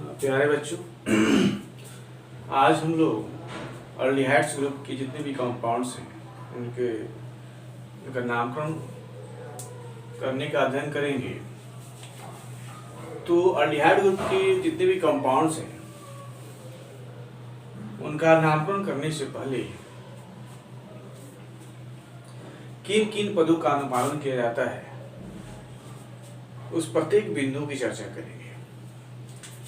प्यारे बच्चों, आज हम लोग अल्डिहाइड्स ग्रुप के जितने भी कंपाउंड्स हैं उनका नामकरण करने का अध्ययन करेंगे। तो अल्डिहाइड ग्रुप के जितने भी कंपाउंड्स हैं उनका नामकरण करने से पहले किन किन पदों का अनुपालन किया जाता है उस प्रत्येक बिंदु की चर्चा करेंगे।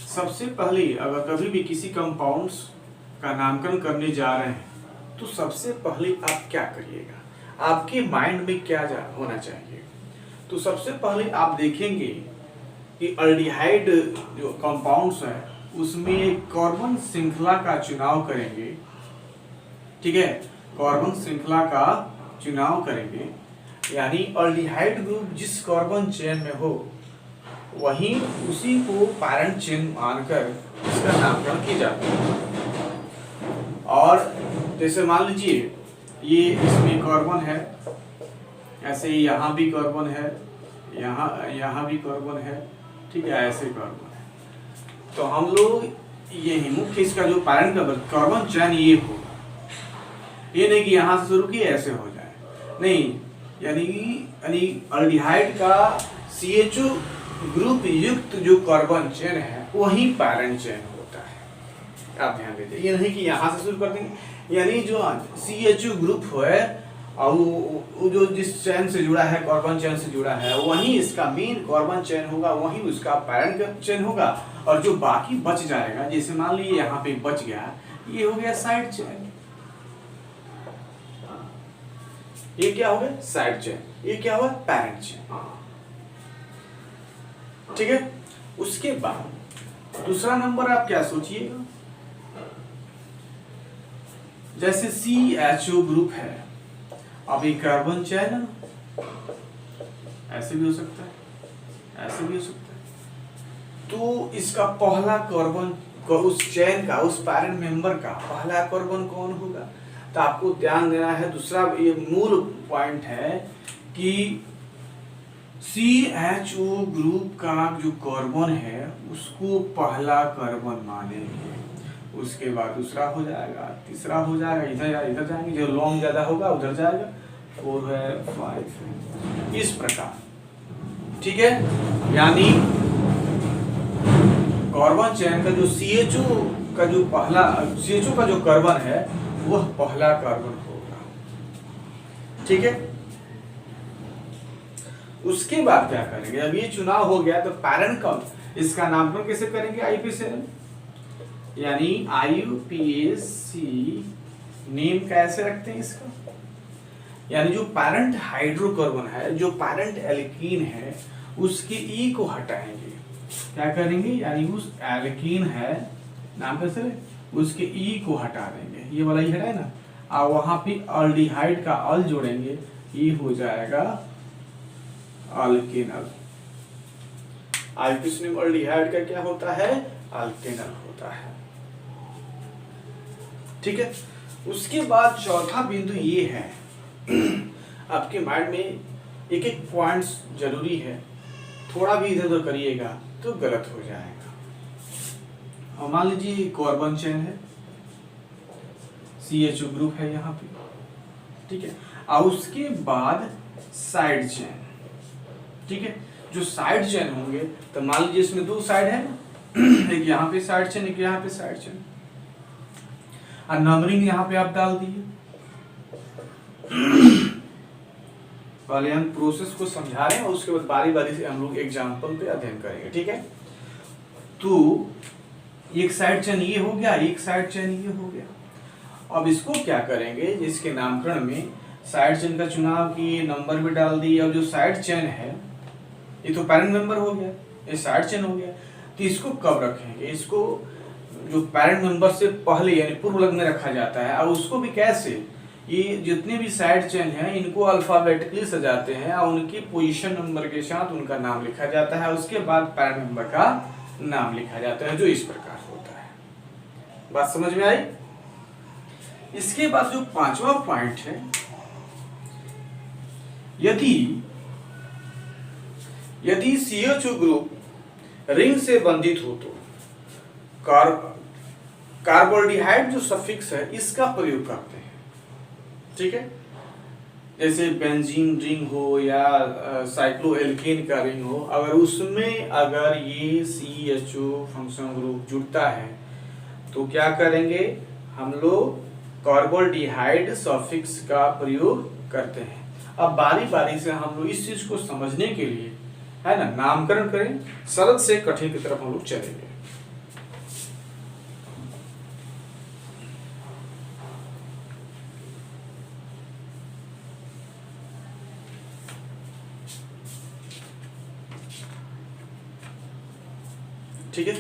सबसे पहले अगर कभी भी किसी कंपाउंड्स का नामकरण करने जा रहे हैं तो सबसे पहले आप क्या करिएगा, आपके माइंड में क्या होना चाहिए। तो सबसे पहले आप देखेंगे कि अल्डिहाइड जो कंपाउंड्स हैं उसमें कार्बन श्रृंखला का चुनाव करेंगे। ठीक है, कार्बन श्रृंखला का चुनाव करेंगे, यानी अल्डिहाइड ग्रुप जिस कार्बन चेन में हो वहीं उसी को पैरेंट चेन मानकर इसका नामकरण किया जाता है। और जैसे मान लीजिए ये इसमें कार्बन है, ऐसे ही यहाँ भी कार्बन है, यहाँ भी कार्बन है, ठीक है, ऐसे कार्बन है। तो हम लोग यही मुख्य इसका जो पैरेंट का कार्बन चेन ये होगा, ये नहीं कि यहाँ से शुरू किए ऐसे हो जाए, नहीं, यानी अल्डिहाइड का CHO ग्रुप युक्त जो कार्बन चेन है वही पैरेंट चेन होता है। आप ध्यान दीजिए, ये नहीं कि यहाँ से शुरू कर देंगे, यानी जो CHO ग्रुप है और वो जो जिस चेन से जुड़ा है, कार्बन चेन से जुड़ा है, वही इसका मेन कार्बन चेन होगा, वही उसका पैरेंट चेन होगा। और जो बाकी बच जाएगा, जैसे मान लीजिए यहाँ पे बच गया, ये हो गया साइड चेन। ये क्या हो गया? Side chain. ये क्या हुआ? Parent chain. ठीक है, उसके बाद दूसरा नंबर आप क्या सोचिएगा, जैसे CHO ग्रुप है, अब एक कार्बन चेन ऐसे भी हो सकता है, ऐसे भी हो सकता है। तो इसका पहला कार्बन उस चेन का, उस पैरेंट मेंबर का पहला कार्बन कौन होगा? तो आपको ध्यान देना है, दूसरा ये मूल पॉइंट है कि CHO ग्रुप का जो कार्बन है उसको पहला कार्बन मानेंगे, उसके बाद दूसरा हो जाएगा, तीसरा हो जाएगा, इधर जाएंगे, जो लॉन्ग ज्यादा होगा उधर जाएगा, 4 है, 5 है, इस प्रकार। ठीक है, यानी कार्बन चेन का जो CHO का जो कार्बन है वह पहला कार्बन होगा। ठीक है, उसके बाद क्या करेंगे, अब ये चुनाव हो गया तो पैरेंट का इसका नामकरण कैसे करेंगे? IUPAC, यानी IUPAC नेम कैसे रखते हैं इसका, यानी जो पैरेंट हाइड्रोकार्बन है, जो पैरेंट एल्कीन है, उसके E को हटाएंगे। क्या करेंगे, यानी उस एल्कीन है नाम कैसे, उसके E को हटा देंगे, ये वाला ही हटाए ना, और वहां पे अल्डिहाइड का अल जोड़ेंगे, ये हो जाएगा अल्केनल। IUPAC नेम अल्डिहाइड का क्या होता है? अल्केनल होता है। ठीक है, उसके बाद चौथा बिंदु ये है, आपके माइंड में एक एक पॉइंट्स जरूरी है, थोड़ा भी इधर उधर करिएगा तो गलत हो जाएगा। और मान लीजिए कार्बन चेन है, CHO ग्रुप है यहाँ पे, ठीक है, और उसके बाद साइड चेन। ठीक है, जो साइड चेन होंगे तो मान लीजिए इसमें 2 साइड है ना, एक यहाँ पे साइड चेन, एक यहाँ पे साइड चेन, और नंबरिंग यहाँ पे आप डाल दिए। पहले हम प्रोसेस को समझा रहे हैं और उसके बाद बारी बारी से हम लोग एग्जाम्पल पे अध्ययन करेंगे। ठीक है, तो एक साइड चेन ये हो गया, एक साइड चेन ये हो गया। अब इसको क्या करेंगे, जिसके नामकरण में साइड चेन का चुनाव किए, नंबर भी डाल दिए। अब जो साइड चेन है ये तो पैरेंट मेंबर हो गया, ये साइड चेन हो गया, तो इसको कब रखेंगे? इसको जो पैरेंट मेंबर से पहले यानी पूर्व लग्न में रखा जाता है। और उसको भी कैसे, ये जितने भी साइड चेन हैं इनको अल्फाबेटिकली सजाते हैं और उनकी पोजीशन नंबर के साथ उनका नाम लिखा जाता है, उसके बाद पैरेंट मेंबर का नाम लिखा जाता है, जो इस प्रकार होता है। बात समझ में आई? इसके बाद जो पांचवा पॉइंट है, यदि CHO ग्रुप रिंग से बंधित हो कार्बोल्डिहाइड जो सफिक्स है इसका प्रयोग करते हैं, ठीक है। जैसे बेंजीन रिंग हो या साइक्लोएल्केन का रिंग हो, अगर उसमें अगर ये CHO फंक्शनल ग्रुप जुड़ता है तो क्या करेंगे हम लोग, कार्बोल्डिहाइड सफिक्स का प्रयोग करते हैं। अब बारी बारी से हम लोग इस चीज को समझने के लिए, है ना, नामकरण करें, सरल से कठिन की तरफ हम लोग चलेंगे। ठीक है,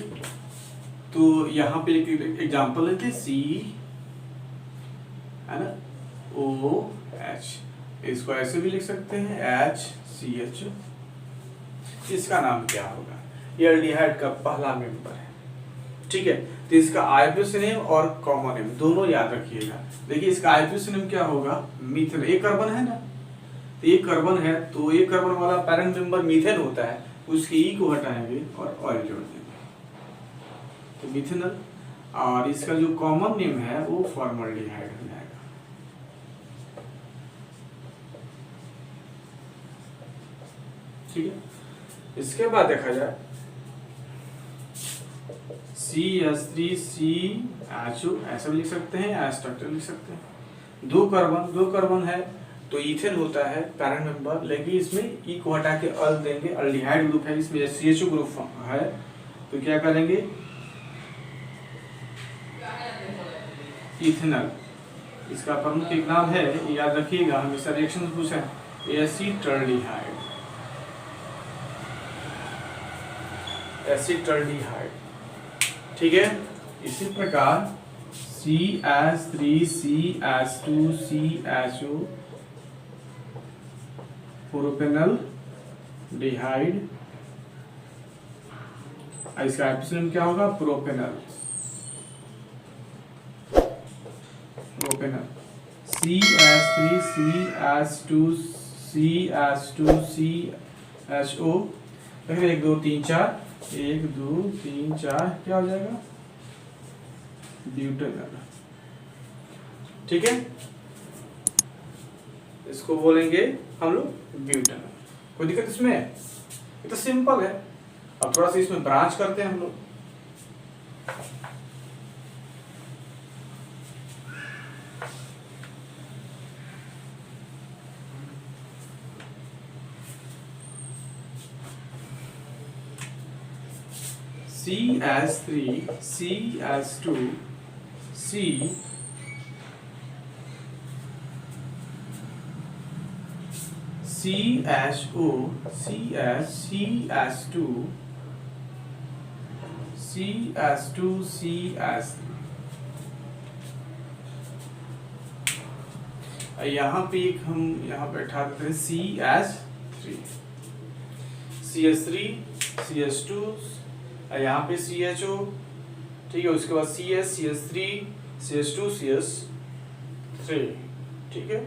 तो यहाँ पे एक एग्जांपल लेते हैं, C है ना OH, इसको ऐसे भी लिख सकते हैं HCH। इसका नाम क्या होगा, ये एल्डिहाइड का पहला मेंबर है, ठीक है। तो इसका आईयूपीएसी नेम और कॉमन नेम दोनों याद रखिएगा। देखिए इसका आईयूपीएसी नेम क्या होगा, मीथेन, एक कार्बन है ना, तो एक कार्बन है तो एक कार्बन वाला पैरेंट मेंबर मीथेन होता है, उसके ई को हटाएंगे और ऑयल जोड़ देंगे तो मिथेनॉल, और इसका जो कॉमन नेम है वो फॉर्मल्डिहाइड हो जाएगा। ठीक है, इसके बाद देखा जाए CH3CHO ऐसा भी लिख सकते हैं, स्ट्रक्चर लिख सकते हैं। दो कार्बन है तो इथेन होता है पैरेंट मेंबर, लेकिन इसमें ई को हटा के अल देंगे, अल्डिहाइड ग्रुप है, इसमें CHO ग्रुप है तो क्या करेंगे इथेनॉल। इसका प्रमुख एक नाम है, याद रखिएगा, हमेशा रिएक्शन पूछा है, एसिटल्डिहाइड। एसिटल्डिहाइड, ठीक है। इसी प्रकार CH3CH2CHO प्रोपेनल डिहाइड, इसका एप्सिलॉन क्या होगा, प्रोपेनल। CH3CH2CH2CHO, 1 2 3 4, 1 2 3 4 क्या हो जाएगा, ब्यूटेनॉल। ठीक है, इसको बोलेंगे हम लोग ब्यूटेनॉल। कोई दिक्कत इसमें, ये तो सिंपल है। अब थोड़ा सा इसमें ब्रांच करते हैं हम लोग। CH3 CH2 C CHO CH2 CH3। यहाँ पे एक हम यहाँ बैठा देते हैं CH3 CH2, यहाँ पे CHO, ठीक है। उसके बाद CH3 CH2 CH3, ठीक है।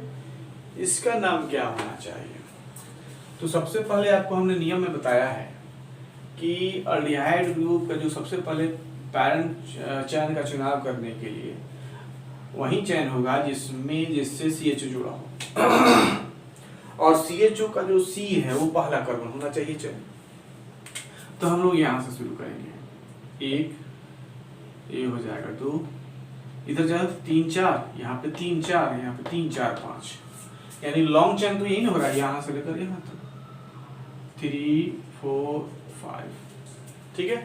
इसका नाम क्या होना चाहिए, तो सबसे पहले आपको हमने नियम में बताया है कि अल्डिहाइड ग्रुप का जो सबसे पहले पैरेंट चयन का चुनाव करने के लिए वही चयन होगा जिससे CHO जुड़ा हो और CHO का जो C है वो पहला कार्बन होना चाहिए चयन। तो हम लोग यहाँ से शुरू करेंगे, 1 ये हो जाएगा, 2 इधर जाएगा 3 4, यहाँ पे 3 4, यहाँ पे 3 4 5, यानी लॉन्ग चेन तो यही ना हो रहा है, यहाँ से लेकर यहाँ तक 3 4 5, ठीक है।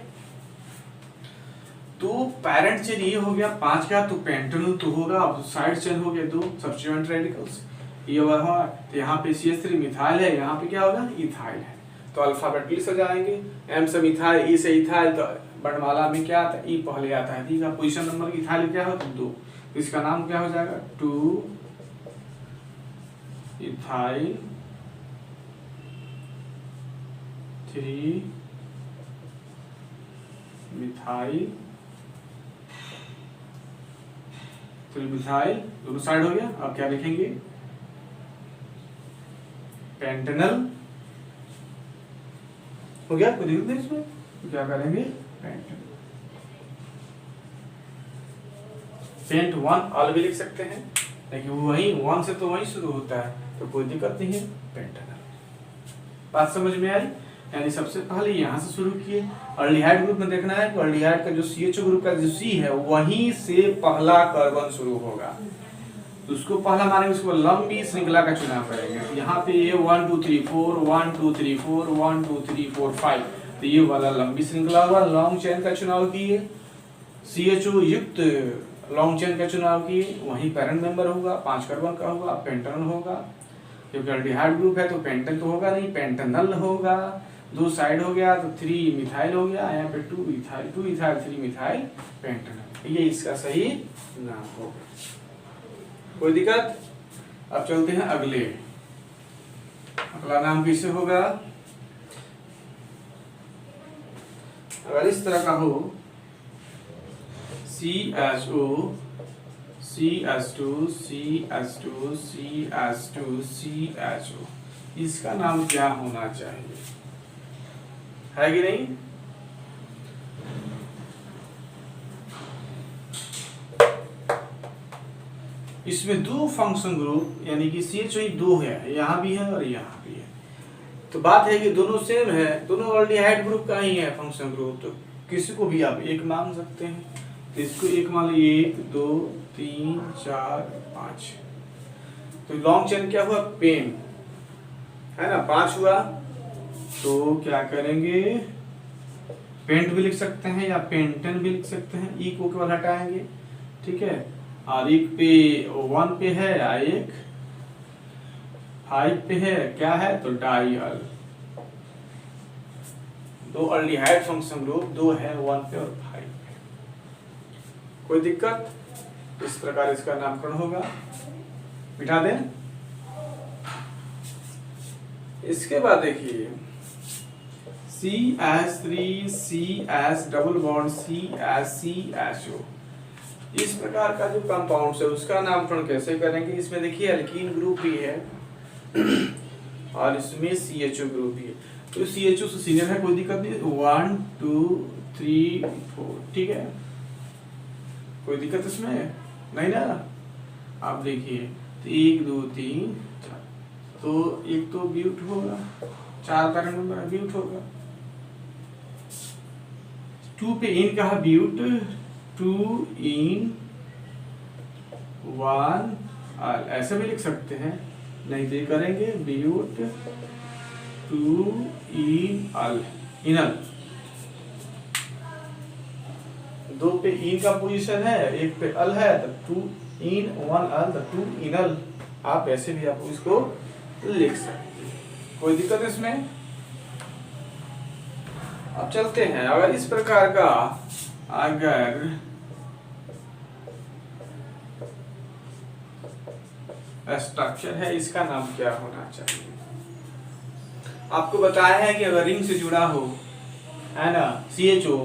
तो पैरेंट चेन ये हो गया 5 का, तो पेंटेनॉल तो होगा। अब साइड चेन हो गया 2 सब्स्टिट्यूएंट रेडिकल्स, ये वाला, तो यहाँ पे CH3 मिथाइल है, यहाँ पे क्या होगा, इथाइल है। तो अल्फाबेटिकली सजाएंगे, M से मिथाइल, E से इथाइल, तो वर्णमाला में क्या आता है, E पहले आता है, ठीक है। पोजीशन नंबर इथाइल क्या होता है, 2, तो इसका नाम क्या हो जाएगा, 2 इथाइल 3 मिथाइल, 3 मिथाइल, दोनों साइड हो गया। अब क्या लिखेंगे, पेंटेनॉल हो गया। कोई दिक्कत नहीं इसमें, तो क्या करेंगे, पेंटेनॉल। पेंट वन अल भी लिख सकते हैं, लेकिन वही वन से तो वही शुरू होता है, तो कोई दिक्कत नहीं है, पेंटानल। बात समझ में आई? यानी सबसे पहले यहाँ से शुरू किए। अल्डिहाइड ग्रुप में देखना है कि अल्डिहाइड का जो CHO ग्रुप का जो C है वहीं से पहला कार्बन शुरू होगा, तो उसको पहला मानेंगे, उसको लंबी श्रृंखला का चुनाव करेंगे। तो यहाँ पे ये 1 2 3 4 1 2 3 4 1 2 3 4 5, तो ये वाला लंबी श्रृंखला हुआ। लॉन्ग चेन का चुनाव किए, CHO युक्त लॉन्ग चेन का चुनाव किए, वहीं पैरेंट मेंबर होगा, 5 कार्बन का होगा, पेंटानल होगा। क्योंकि अल्डिहाइड ग्रुप है तो पेंटन तो होगा नहीं, पेंटानल होगा। 2 साइड हो गया तो 3 मिथाइल हो गया, यहाँ पे 2 इथाइल 3 मिथाइल पेंटानल, ये इसका सही नाम होगा। कोई दिक्कत? अब चलते हैं अगले। अगला नाम किसे होगा? अगर इस तरह का हो CHO CH2 CH2 CH2 CHO, इसका नाम क्या होना चाहिए? है कि नहीं? इसमें 2 फंक्शन ग्रुप, यानी कि CHO 2 है, यहाँ भी है और यहाँ भी है। तो बात है कि दोनों सेम है, दोनों अल्डिहाइड ग्रुप का ही है फंक्शन ग्रुप, तो किसी को भी आप एक मान सकते हैं। तो इसको एक मान लो, 1 2 3 4 5। तो लॉन्ग चेन क्या हुआ? पेन है ना, 5 हुआ। तो क्या करेंगे? पेंट भी लिख सकते हैं या पेंटन भी लिख सकते हैं, ई को केवल हटाएंगे, ठीक है। और एक पे 1 पे है या एक 5 पे है, क्या है? तो डाइअल। 2 अल्डिहाइड फंक्शन ग्रुप, 2 है 1 पे और 5 पे। कोई दिक्कत? इस प्रकार इसका नामकरण होगा, मिटा दें। इसके बाद देखिए CH3 CH double bond CH इस प्रकार का जो कंपाउंड है उसका नामकरण कैसे करेंगे? इसमें देखिए एल्कीन ग्रुप भी है और इसमें CHO ग्रुप भी है, तो CHO से सीनियर है, कोई दिक्कत नहीं। 1 2 3 4, ठीक है, कोई दिक्कत इसमें नहीं ना। आप देखिए 1 2 3 4, तो एक तो ब्यूट होगा, 4 पैरेंट मेंबर ब्यूट होगा। 2 पे इन कहा ब्यूट, 2 इन 1 ऐसे भी लिख सकते हैं, नहीं तो करेंगे ब्यूट 2 इन अल, इनल। 2 पे इन का पोजीशन है, 1 पे अल है, तो 2 इन 1 अल, तो 2 इनल। आप ऐसे भी आप इसको लिख सकते हैं, कोई दिक्कत इसमें? अब चलते हैं, अगर इस प्रकार का अगर स्ट्रक्चर है, इसका नाम क्या होना चाहिए? आपको बताया है कि अगर रिंग से जुड़ा हो, है ना, CHO,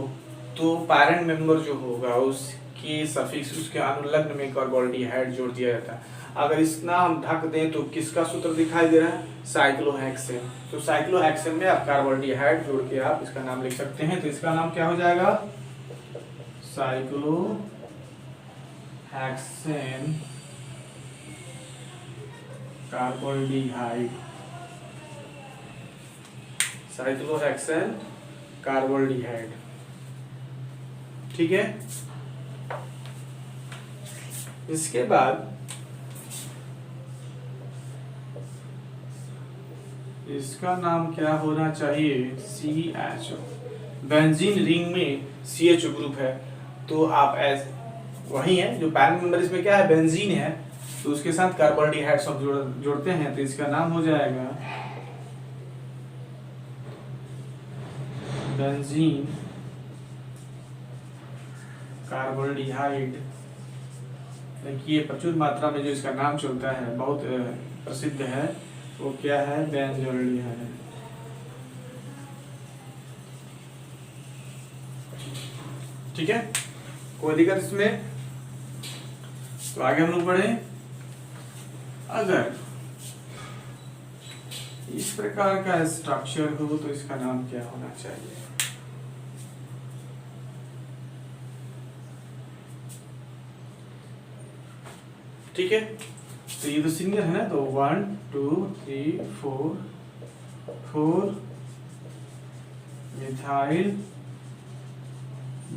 तो पैरेंट मेंबर जो होगा उसके सफिक्स, उसके अनुलग्न में कार्बोल्डिहाइड जोड़ दिया जाता है। अगर इसका हम ढक दें तो किसका सूत्र दिखाई दे रहा है? साइक्लोहेक्सेन। तो साइक्लोहेक्सेन में आप कार्बोल्डिहाइड जोड़ के आप इसका नाम लिख सकते हैं, तो इसका नाम क्या हो जाएगा? साइक्लोहेक्सेन कार्बोल्डिहाइड, साइक्लोहेक्सेन कार्बोल्डिहाइड, ठीक है। इसके बाद इसका नाम क्या होना चाहिए? CHO। बेंजीन रिंग में CHO ग्रुप है, तो आप वही है जो पैरेंट मेंबर, इसमें क्या है? बेंजीन है, तो उसके साथ कार्बोल्डिहाइड सब जोड़ते हैं, तो इसका नाम हो जाएगा बेंजीन कार्बोल्डिहाइड। देखिए प्रचुर मात्रा में जो इसका नाम चलता है, बहुत प्रसिद्ध है, वो क्या है? बेंजोल्डिहाइड। ठीक है, कोई दिक्कत इसमें? तो आगे हम लोग बढ़े। अगर इस प्रकार का स्ट्रक्चर हो तो इसका नाम क्या होना चाहिए? ठीक है, तो ये तो सिंगल है ना, तो 1 2 3 4 4 मिथाइल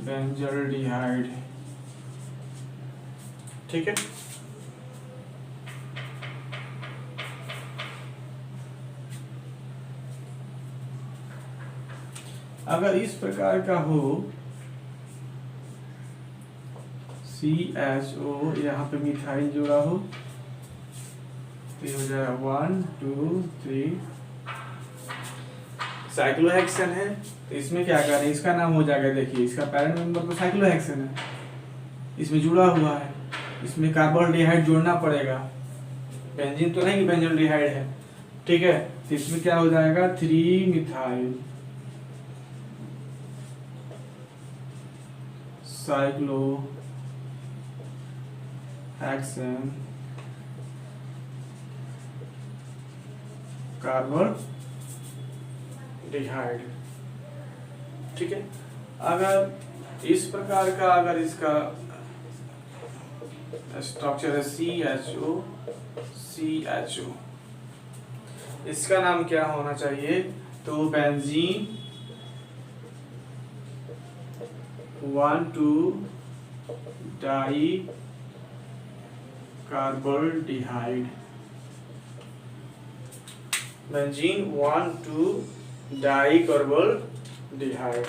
बेंजल्डिहाइड। ठीक है, अगर इस प्रकार का हो CHO, यहाँ पे मिथाइल जुड़ा हो, तो ये हो जाएगा 1 2 3 साइक्लोहेक्सेन है। तो इसमें क्या करें, इसका नाम हो जाएगा, देखिए इसका पैरेंट मेंबर तो साइक्लोहेक्सेन है, इसमें जुड़ा हुआ है, इसमें कार्बोल्डिहाइड जोड़ना पड़ेगा, बेंजीन तो नहीं कि बेंजल्डिहाइड है। ठीक है, तो इसमें क्या हो जाएगा 3 मिथाइल साइक्लोहेक्सेन कार्बोल्डिहाइड। ठीक है, अगर इस प्रकार का अगर इसका स्ट्रक्चर है CHO, इसका नाम क्या होना चाहिए, तो बेंजीन 1 2 डाई कार्बोल्डिहाइड, बेंजीन 1 2 डाई कार्बोल्डिहाइड।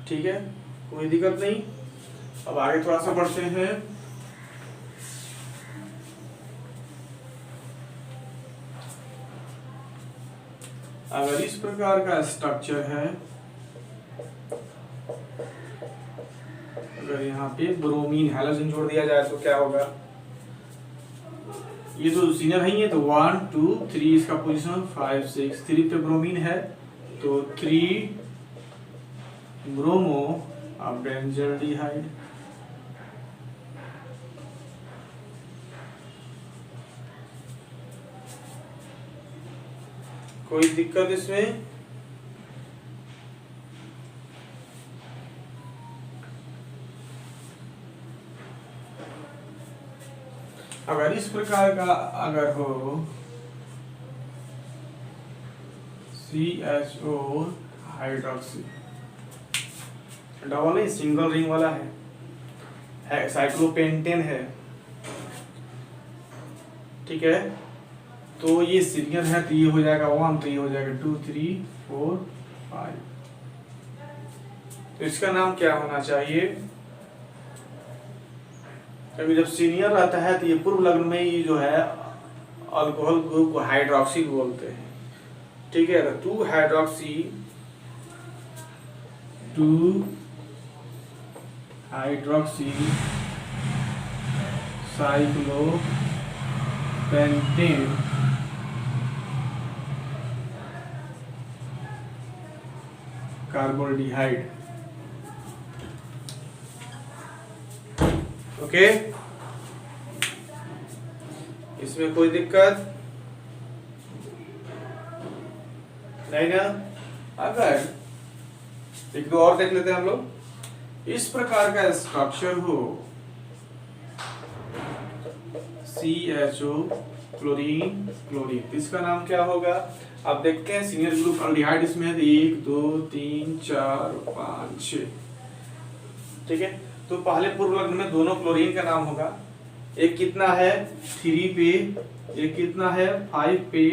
ठीक है, कोई दिक्कत नहीं। अब आगे थोड़ा सा बढ़ते हैं। अगर इस प्रकार का स्ट्रक्चर है, अगर यहाँ पे ब्रोमीन हैलोजन जोड़ दिया जाए तो क्या होगा, ये तो सीनियर है, ये तो 1 2 3 इसका पोजीशन 5 6 3 पे ब्रोमीन है, तो 3 ब्रोमो बेंजल्डिहाइड। कोई दिक्कत इसमें, अगर इस प्रकार का अगर हो CHO हाइड्रोक्सी, डबल नहीं सिंगल रिंग वाला है, साइक्लोपेंटेन है। ठीक है, तो ये सीरियल है, तो ये हो जाएगा 1, तो ये हो जाएगा 2 3 4 5। तो इसका नाम क्या होना चाहिए, क्योंकि जब सीनियर रहता है तो ये पूर्व लग्न में ये जो है अल्कोहल ग्रुप को हाइड्रोक्सी बोलते हैं। ठीक है, तो 2 हाइड्रोक्सी 2 हाइड्रोक्सी साइक्लोपेंटेन कार्बोल्डिहाइड। ओके, इसमें कोई दिक्कत नहीं ना। अगर एक दो और देख लेते हैं हम लोग, इस प्रकार का स्ट्रक्चर हो CHO क्लोरीन क्लोरीन, इसका नाम क्या होगा, आप देखते हैं सीनियर ग्रुप अल्डिहाइड इसमें है, 1 2 3 4 5 6। ठीक है, तो पहले पूर्व लग्न में दोनों क्लोरीन का नाम होगा, एक कितना है 3 पे, एक कितना है 5 पे,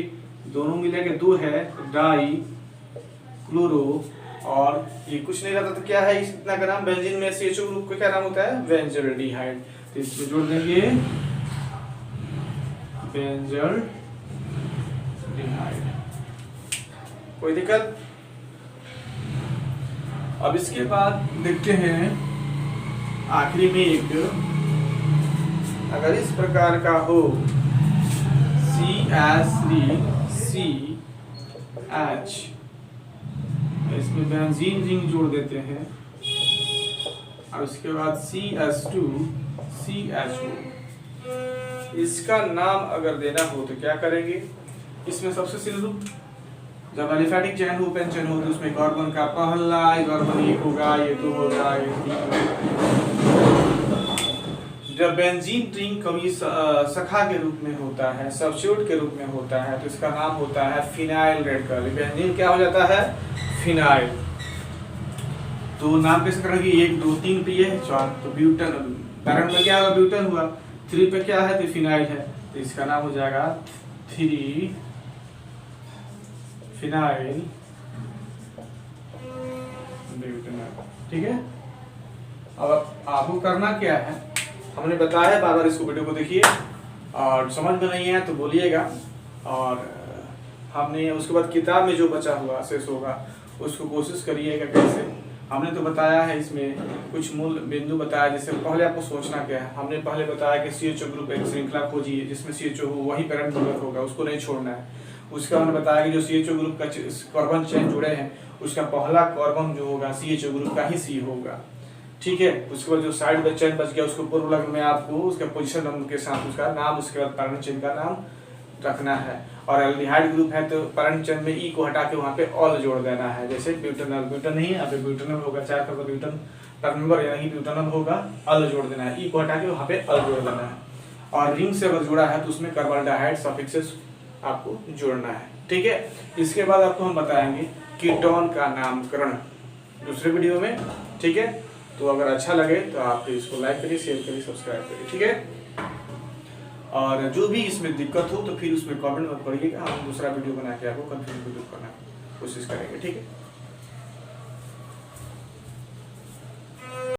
दोनों मिला के 2 है डाई क्लोरो, और ये कुछ नहीं रहता तो क्या है इतना का नाम, बेंजीन में CHO ग्रुप का क्या नाम होता है, बेंजल्डिहाइड। तो इसमें जोड़ देंगे बेंजल्डिहाइड। कोई दिक्कत। अब इसके बाद देखते हैं आखिरी में एक, अगर इस प्रकार का हो CH3CH, इसमें बेंजीन रिंग जोड़ देते हैं, और उसके बाद CH2CHO, इसका नाम अगर देना हो तो क्या करेंगे, इसमें सबसे सिंपल, जब एलिफैटिक चेन हो, पेन चेन हो, तो उसमें कार्बन का पहला कार्बन 1 होगा, ये 2 होगा, ये 3 होगा, जब बेंजीन रिंग कभी सखा के रूप में होता है, सब्स्टिट्यूट के रूप में होता है, तो इसका नाम होता है फिनाइल रेडिकल। बेंजीन क्या हो जाता है? फिनाइल। तो नाम कैसे करेंगे? 1 2 3 पे है 4, तो ब्यूटन, पैरेंट में क्या होगा? ब्यूटन हुआ। 3 पे क्या है? तो फिनाइल है, तो इसका नाम हो जाएगा 3 फिनाइल ब्यूटेनॉल। ठीक है। अब आपको करना क्या है, हमने बताया, बार बार इसको वीडियो को देखिए, और समझ में नहीं है तो बोलिएगा। और हमने उसके बाद किताब में जो बचा हुआ शेष होगा उसको कोशिश करिएगा कैसे। हमने तो बताया है, इसमें कुछ मूल बिंदु बताया, जैसे पहले आपको सोचना क्या है। हमने पहले बताया कि CHO ग्रुप एक श्रृंखला खोजिए जिसमें CHO हो, वही पैरेंट ग्रुप होगा, उसको नहीं छोड़ना है। उसका हमने बताया कि जो CHO ग्रुप का कार्बन चेन जुड़े हैं उसका पहला कार्बन जो होगा CHO ग्रुप का ही C होगा। ठीक है। उसके बाद जो साइड में चेन बच गया उसको पूर्व लग्न में आपको उसका पोजीशन नंबर के साथ उसका नाम, उसके बाद पैरेंट चेन का नाम रखना है। और एल्डिहाइड ग्रुप है तो पैरेंट चेन में E को हटा के वहाँ पे ऑल जोड़ देना है। जैसे ब्यूटेनॉल, ब्यूटन नहीं है, यहाँ पे ब्यूटेनॉल होगा, 4 का ब्यूटन टर्नबर यानी ब्यूटेनॉल होगा, अल जोड़ देना है, E को हटा के वहाँ पे अल जोड़ देना है। और रिंग से अगर जुड़ा है तो उसमें कार्बोहाइड्रेट सफिक्सेस आपको जोड़ना है। ठीक है। इसके बाद आपको हम बताएंगे कीटोन का नामकरण दूसरे वीडियो में। ठीक है। तो अगर अच्छा लगे तो आप इसको लाइक करिए, शेयर करिए, सब्सक्राइब करिए। ठीक है। और जो भी इसमें दिक्कत हो तो फिर उसमें कमेंट मत करिएगा, हम दूसरा वीडियो बना के आपको कंफ्यूज करने की कोशिश करेंगे। ठीक है।